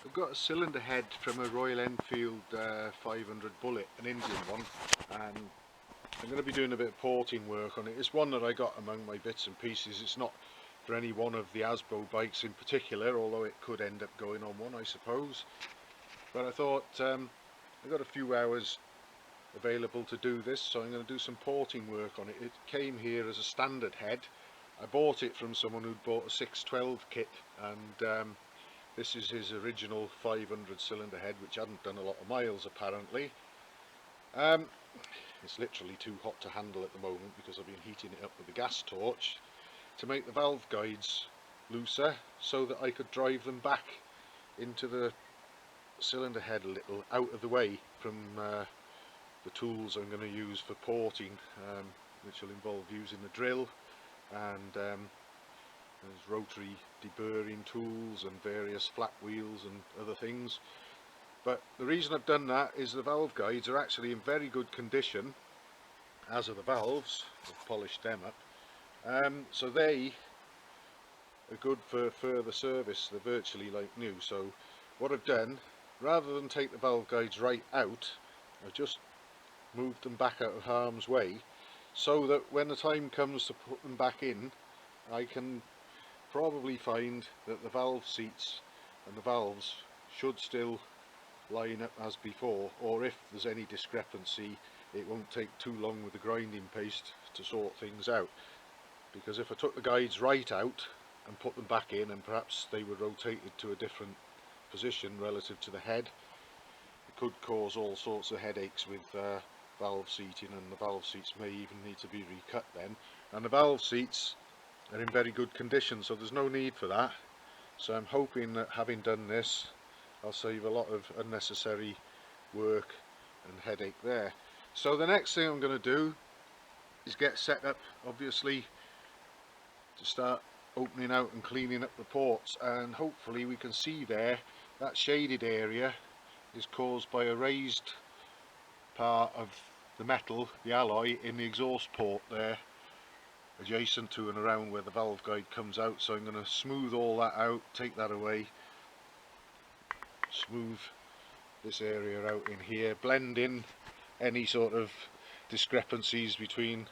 I've got a cylinder head from a Royal Enfield 500 Bullet, an Indian one, and I'm going to be doing a bit of porting work on it. It's one that I got among my bits and pieces. It's not for any one of the Asbo bikes in particular, although it could end up going on one, I suppose. But I thought I've got a few hours available to do this, so I'm going to do some porting work on it. It came here as a standard head. I bought it from someone who'd bought a 612 kit, and this is his original 500 cylinder head, which hadn't done a lot of miles apparently. It's literally too hot to handle at the moment because I've been heating it up with a gas torch to make the valve guides looser so that I could drive them back into the cylinder head a little out of the way from the tools I'm going to use for porting, which will involve using the drill and there's rotary deburring tools and various flat wheels and other things. But the reason I've done that is the valve guides are actually in very good condition, as are the valves. I've polished them up, so they are good for further service. They're virtually like new. So what I've done, rather than take the valve guides right out, I've just moved them back out of harm's way so that when the time comes to put them back in, I can probably find that the valve seats and the valves should still line up as before, or if there's any discrepancy it won't take too long with the grinding paste to sort things out. Because if I took the guides right out and put them back in, and perhaps they were rotated to a different position relative to the head, it could cause all sorts of headaches with valve seating, and the valve seats may even need to be recut then. And the valve seats are in very good condition, so there's no need for that. So I'm hoping that having done this, I'll save a lot of unnecessary work and headache there. So the next thing I'm going to do is get set up, obviously, to start opening out and cleaning up the ports, and hopefully we can see there that shaded area is caused by a raised part of the metal, the alloy, in the exhaust port there, adjacent to and around where the valve guide comes out. So I'm going to smooth all that out, take that away, smooth this area out in here, blend in any sort of discrepancies between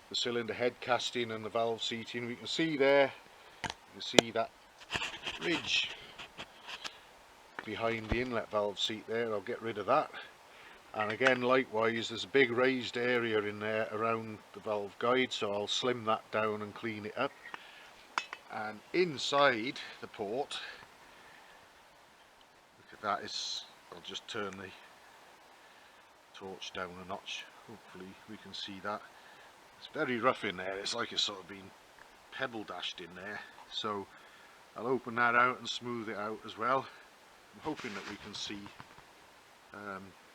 the cylinder head casting and the valve seating. We can see there, you can see that ridge behind the inlet valve seat there. I'll get rid of that, and again likewise there's a big raised area in there around the valve guide, so I'll slim that down and clean it up. And inside the port, that is, I'll just turn the torch down a notch, hopefully we can see that. It's very rough in there, it's like it's sort of been pebble dashed in there, so I'll open that out and smooth it out as well. I'm hoping that we can see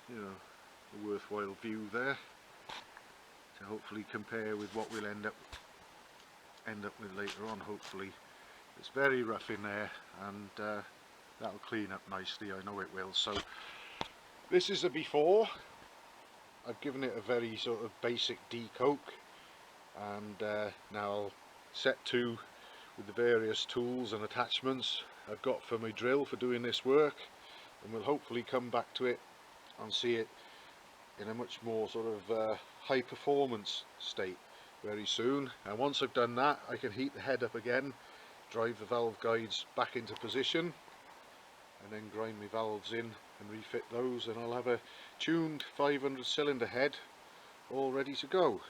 you know, a worthwhile view there to hopefully compare with what we'll end up with later on. Hopefully it's very rough in there, and that'll clean up nicely, I know it will. So this is a before. I've given it a very sort of basic decoke, and now I'll set to with the various tools and attachments I've got for my drill for doing this work, and we'll hopefully come back to it and see it in a much more sort of high performance state very soon. And once I've done that, I can heat the head up again, drive the valve guides back into position, and then grind my valves in and refit those, and I'll have a tuned 500 cylinder head all ready to go.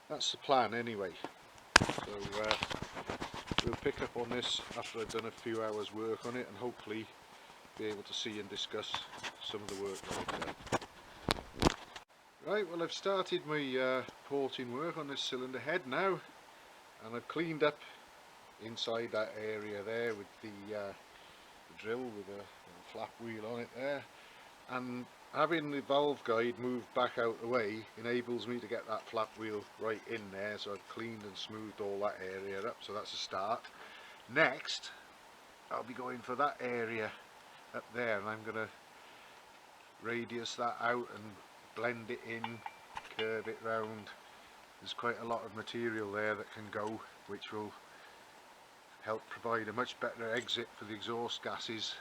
That's the plan anyway. So we'll pick up on this after I've done a few hours work on it, and hopefully be able to see and discuss some of the work that I've done. Right, well, I've started my porting work on this cylinder head now, and I've cleaned up inside that area there with the drill with a flap wheel on it there, and having the valve guide moved back out the way enables me to get that flap wheel right in there. So I've cleaned and smoothed all that area up, so that's a start. Next I'll be going for that area up there, and I'm going to radius that out and blend it in, curve it round. There's quite a lot of material there that can go, which will help provide a much better exit for the exhaust gases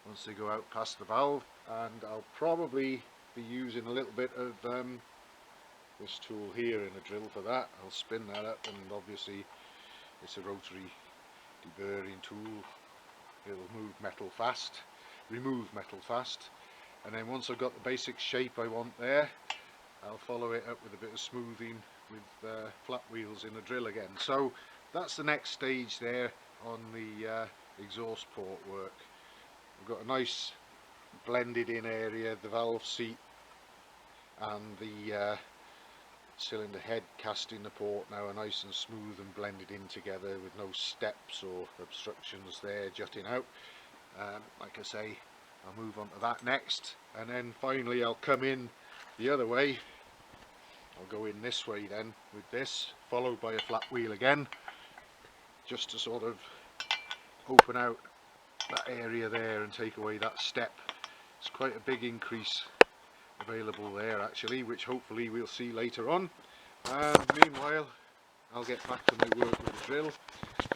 once they go out past the valve, and I'll probably be using a little bit of this tool here in a drill for that. I'll spin that up, and obviously it's a rotary deburring tool. It'll move metal fast, remove metal fast, and then once I've got the basic shape I want there, I'll follow it up with a bit of smoothing with flat wheels in the drill again. So that's the next stage there on the exhaust port work. We've got a nice blended in area, the valve seat and the cylinder head casting the port now are nice and smooth and blended in together with no steps or obstructions there jutting out. Like I say, I'll move on to that next, and then finally I'll come in the other way. I'll go in this way then with this, followed by a flat wheel again, just to sort of open out that area there and take away that step. It's quite a big increase available there actually, which hopefully we'll see later on. Meanwhile, I'll get back to my work with the drill,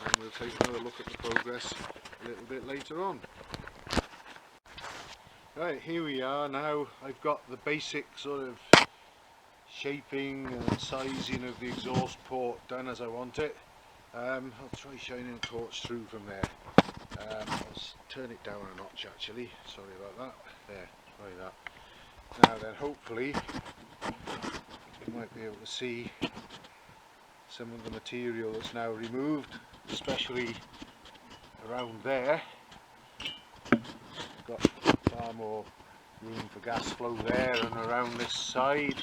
and we'll take another look at the progress a little bit later on. Right, here we are now. I've got the basic sort of shaping and sizing of the exhaust port done as I want it. I'll try shining a torch through from there. I'll turn it down a notch actually, sorry about that. There, try that. Now then, hopefully you might be able to see some of the material that's now removed, especially around there. Got far more room for gas flow there and around this side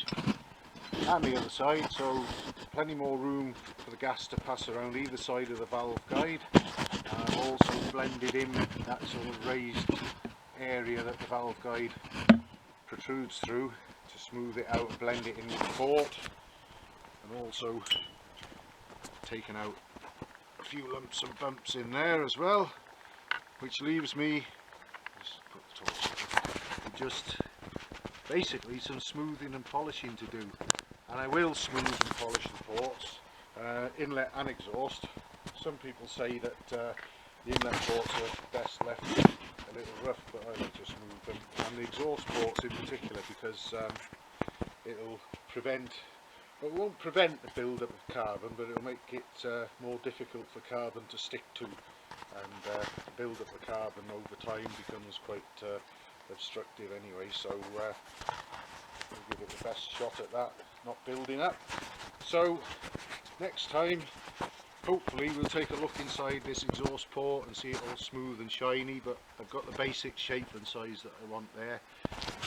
and the other side, so plenty more room for the gas to pass around either side of the valve guide. I've also blended in that sort of raised area that the valve guide protrudes through to smooth it out and blend it in with the port, and also taken out a few lumps and bumps in there as well, which leaves me, just put the torch on, with just basically some smoothing and polishing to do. And I will smooth and polish the ports, inlet and exhaust. Some people say that the inlet ports are best left a little rough, but I like to smooth them, and the exhaust ports in particular, because it'll prevent, well, it won't prevent the build-up of carbon, but it'll make it more difficult for carbon to stick to, and the build-up of carbon over time becomes quite obstructive anyway, so we'll give it the best shot at that, not building up. So next time hopefully we'll take a look inside this exhaust port and see it all smooth and shiny, but I've got the basic shape and size that I want there.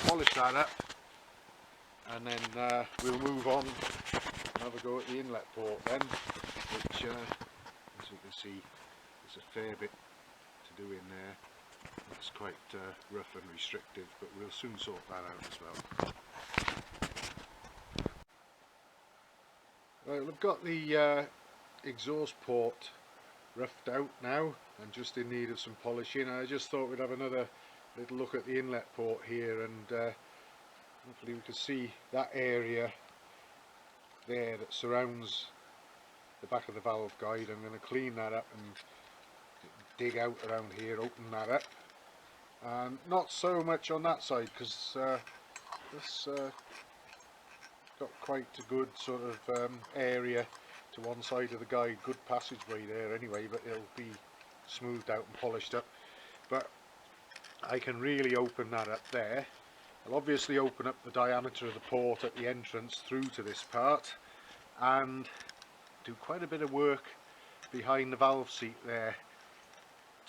Polish that up, and then we'll move on and have a go at the inlet port then, which as you can see there's a fair bit to do in there. It's quite rough and restrictive, but we'll soon sort that out as well. Right, well, I've got the exhaust port roughed out now and just in need of some polishing. I just thought we'd have another little look at the inlet port here, and hopefully we can see that area there that surrounds the back of the valve guide. I'm going to clean that up and dig out around here, open that up, and not so much on that side, because this got quite a good sort of area to one side of the guide, good passageway there anyway, but it'll be smoothed out and polished up. But I can really open that up there. I'll obviously open up the diameter of the port at the entrance through to this part, and do quite a bit of work behind the valve seat there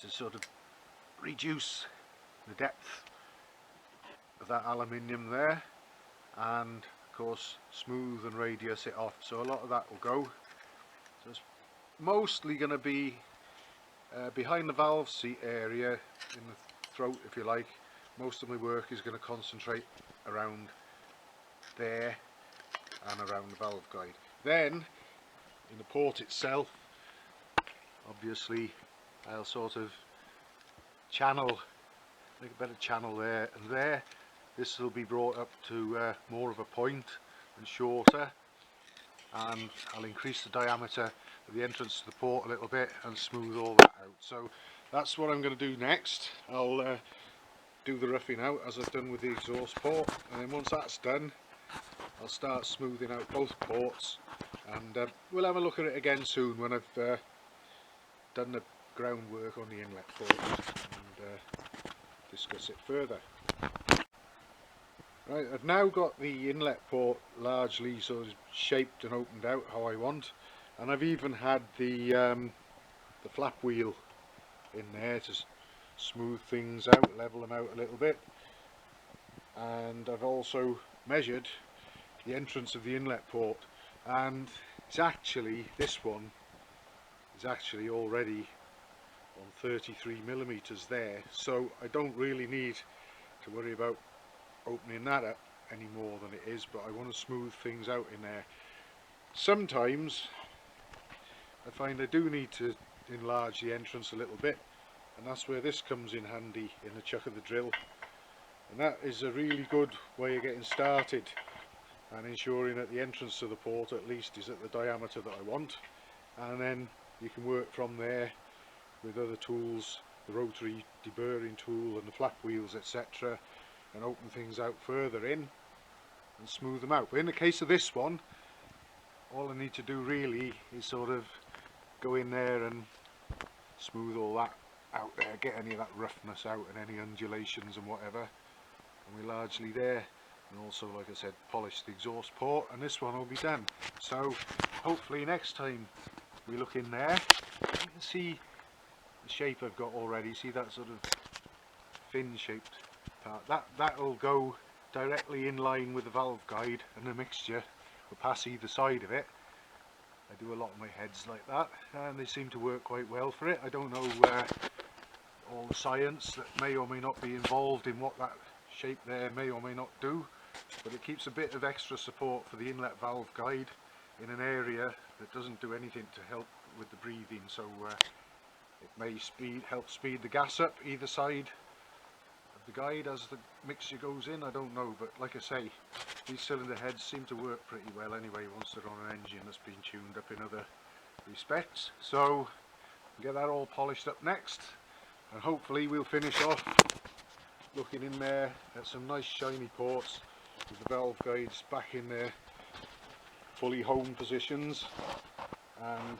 to sort of reduce the depth of that aluminium there, and of course smooth and radius it off, so a lot of that will go. So it's mostly going to be behind the valve seat area, in the throat if you like. Most of my work is going to concentrate around there and around the valve guide. Then in the port itself, obviously I'll sort of channel, make a better channel there and there. This will be brought up to more of a point and shorter, and I'll increase the diameter of the entrance to the port a little bit and smooth all that out. So that's what I'm going to do next. I'll do the roughing out as I've done with the exhaust port, and then once that's done I'll start smoothing out both ports, and we'll have a look at it again soon when I've done the groundwork on the inlet port and discuss it further. Right, I've now got the inlet port largely sort of shaped and opened out how I want, and I've even had the flap wheel in there to smooth things out, level them out a little bit, and I've also measured the entrance of the inlet port, and it's actually, this one is actually already on 33mm there, so I don't really need to worry about opening that up any more than it is, but I want to smooth things out in there. Sometimes I find I do need to enlarge the entrance a little bit, and that's where this comes in handy in the chuck of the drill, and that is a really good way of getting started and ensuring that the entrance to the port at least is at the diameter that I want, and then you can work from there with other tools, the rotary deburring tool and the flap wheels, etc., and open things out further in and smooth them out. But in the case of this one, all I need to do really is sort of go in there and smooth all that out there, get any of that roughness out and any undulations and whatever, and we're largely there. And also, like I said, polish the exhaust port, and this one will be done. So hopefully next time we look in there, you can see the shape I've got already. See that sort of fin shaped part, that'll go directly in line with the valve guide, and the mixture will pass either side of it. I do a lot of my heads like that, and they seem to work quite well for it. I don't know all the science that may or may not be involved in what that shape there may or may not do, but it keeps a bit of extra support for the inlet valve guide in an area that doesn't do anything to help with the breathing, so it may help speed the gas up either side of the guide as the mixture goes in. I don't know, but like I say, these cylinder heads seem to work pretty well anyway once they're on an engine that's been tuned up in other respects. So get that all polished up next, and hopefully we'll finish off looking in there at some nice shiny ports with the valve guides back in their fully home positions, and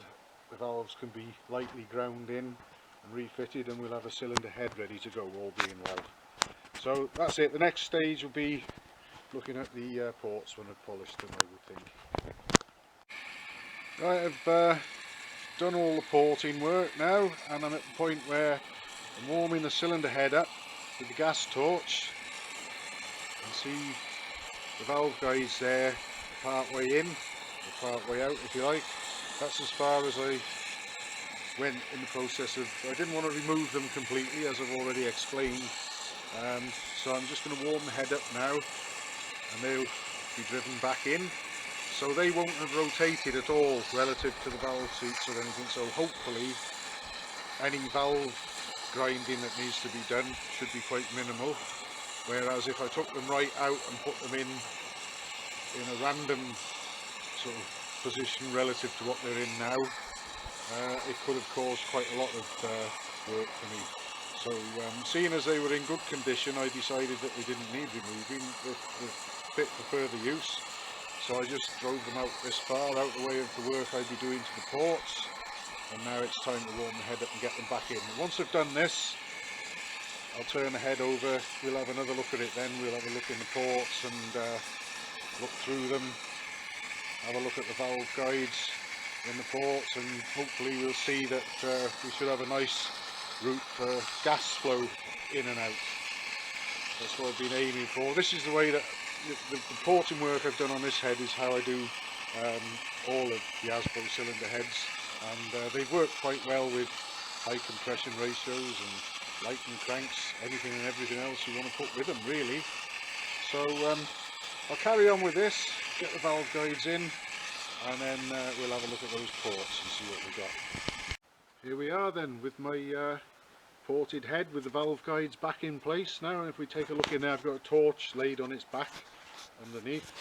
the valves can be lightly ground in and refitted, and we'll have a cylinder head ready to go, all being well. So that's it. The next stage will be looking at the ports when I've polished them, I would think. Right, I've done all the porting work now, and I'm at the point where I'm warming the cylinder head up with the gas torch. You can see the valve guides there, part way in, or part way out if you like. That's as far as I went in the process of, I didn't want to remove them completely as I've already explained, so I'm just going to warm the head up now, and they'll be driven back in, so they won't have rotated at all relative to the valve seats or anything, so hopefully any valve grinding that needs to be done should be quite minimal, whereas if I took them right out and put them in a random sort of position relative to what they're in now, it could have caused quite a lot of work for me. So seeing as they were in good condition, I decided that they didn't need removing, they're fit for further use, so I just drove them out this far, out the way of the work I'd be doing to the ports, and now it's time to warm the head up and get them back in. And once I've done this, I'll turn the head over, we'll have another look at it then, we'll have a look in the ports and look through them, have a look at the valve guides in the ports, and hopefully we'll see that we should have a nice route for gas flow in and out. That's what I've been aiming for. This is the way that the porting work I've done on this head is how I do all of the Asbo cylinder heads, and they've worked quite well with high compression ratios and lightning cranks, anything and everything else you want to put with them really. So I'll carry on with this, get the valve guides in, and then we'll have a look at those ports and see what we got. Here we are then with my ported head with the valve guides back in place now, and if we take a look in there, I've got a torch laid on its back underneath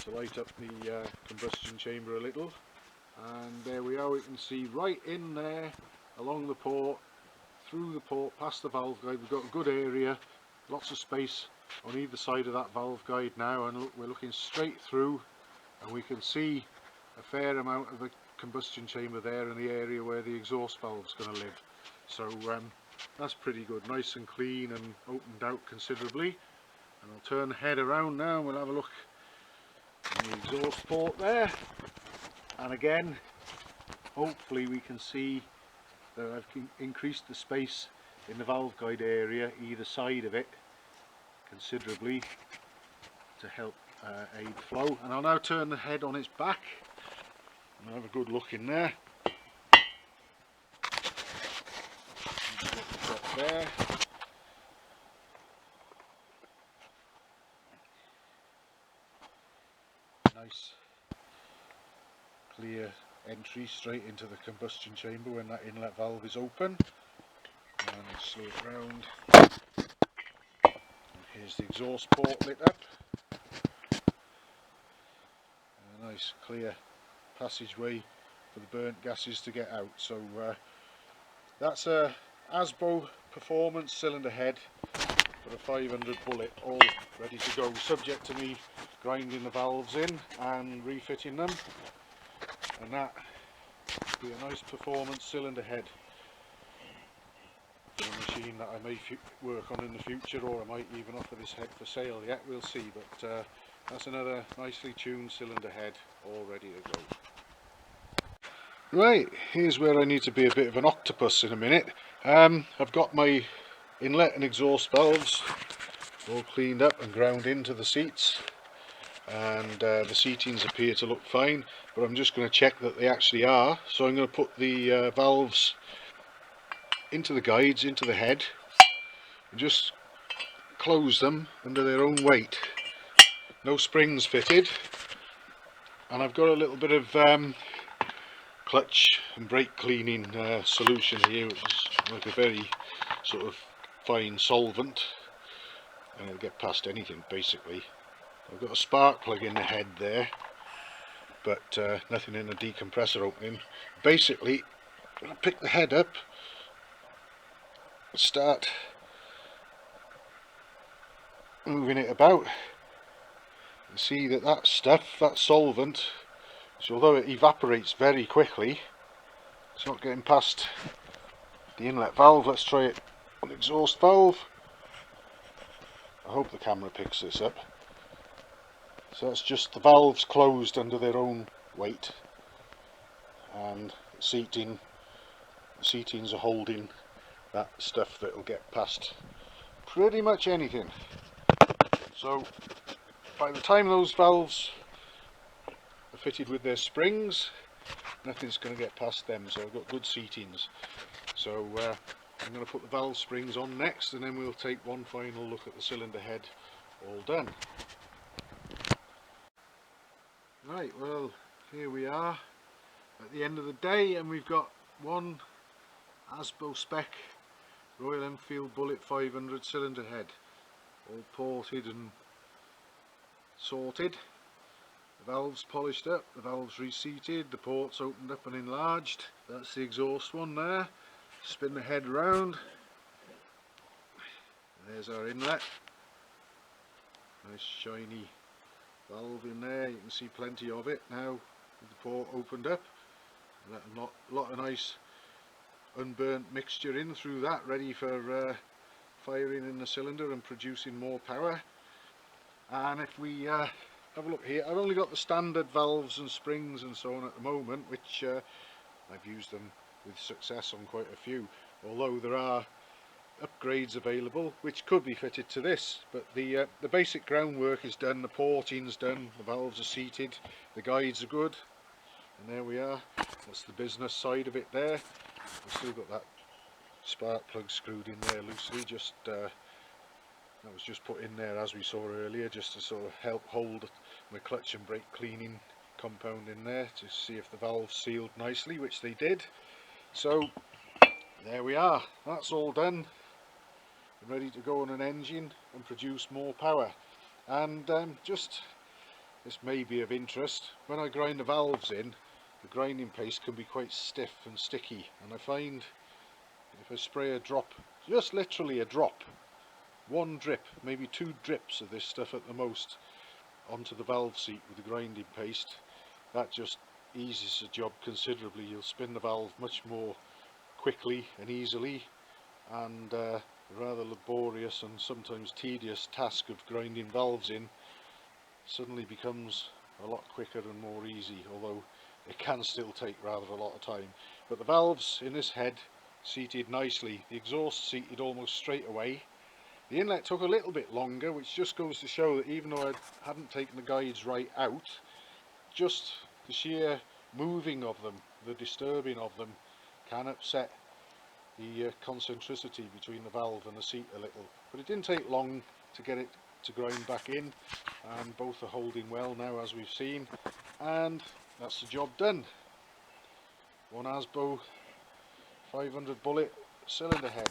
to light up the combustion chamber a little, and there we are. We can see right in there along the port, through the port, past the valve guide, we've got a good area lots of space on either side of that valve guide now, and look, we're looking straight through and we can see a fair amount of the combustion chamber there in the area where the exhaust valve's going to live. So that's pretty good, nice and clean and opened out considerably. And I'll turn the head around now and we'll have a look at the exhaust port there. And again, hopefully we can see that I've increased the space in the valve guide area either side of it considerably to help aid flow. And I'll now turn the head on its back and have a good look in there. There. Nice clear entry straight into the combustion chamber when that inlet valve is open. And I'll slow it round. And here's the exhaust port lit up. And a nice clear passageway for the burnt gases to get out. So that's a Asbo performance cylinder head for a 500 Bullet, all ready to go, subject to me grinding the valves in and refitting them, and that will be a nice performance cylinder head for a machine that I may work on in the future, or I might even offer this head for sale yet, we'll see. But that's another nicely tuned cylinder head all ready to go. Right, here's where I need to be a bit of an octopus in a minute. I've got my inlet and exhaust valves all cleaned up and ground into the seats, and the seatings appear to look fine, but I'm just going to check that they actually are. So I'm going to put the valves into the guides, into the head, and just close them under their own weight. No springs fitted, and I've got a little bit of clutch and brake cleaning solution here, which is like a very sort of fine solvent, and it'll get past anything basically. I've got a spark plug in the head there, but nothing in the decompressor opening. Basically, I'm going to pick the head up, start moving it about, and see that that stuff, that solvent, so although it evaporates very quickly, it's not getting past the inlet valve. Let's try it on the exhaust valve. I hope the camera picks this up. So that's just the valves closed under their own weight, and the seatings are holding that stuff that will get past pretty much anything. So by the time those valves are fitted with their springs, nothing's going to get past them, so I've got good seatings. So I'm going to put the valve springs on next, and then we'll take one final look at the cylinder head all done. Right, well, here we are at the end of the day, and we've got one Asbo spec Royal Enfield Bullet 500 cylinder head, all ported and sorted. The valves polished up, the valves reseated, the ports opened up and enlarged. That's the exhaust one there. Spin the head round. There's our inlet. Nice shiny valve in there, you can see plenty of it now with the port opened up. A lot of nice unburnt mixture in through that, ready for firing in the cylinder and producing more power. And if we have a look here, I've only got the standard valves and springs and so on at the moment, which I've used them with success on quite a few, although there are upgrades available which could be fitted to this. But the basic groundwork is done, the porting's done, the valves are seated, the guides are good, and there we are. That's the business side of it there. I've still got that spark plug screwed in there loosely, just that was just put in there as we saw earlier, just to sort of help hold my clutch and brake cleaning compound in there to see if the valves sealed nicely, which they did. So there we are, that's all done, ready to go on an engine and produce more power. And just, this may be of interest, when I grind the valves in, the grinding paste can be quite stiff and sticky, and I find if I spray a drop, just literally a drop one drip, maybe 2 drips of this stuff at the most onto the valve seat with the grinding paste. That just eases the job considerably. You'll spin the valve much more quickly and easily, and the rather laborious and sometimes tedious task of grinding valves in suddenly becomes a lot quicker and more easy, although it can still take rather a lot of time. But the valves in this head seated nicely, the exhaust seated almost straight away. The inlet took a little bit longer, which just goes to show that even though I hadn't taken the guides right out, just the sheer moving of them, the disturbing of them, can upset the concentricity between the valve and the seat a little. But it didn't take long to get it to grind back in, and both are holding well now, as we've seen, and that's the job done. One Asbo 500 Bullet cylinder head.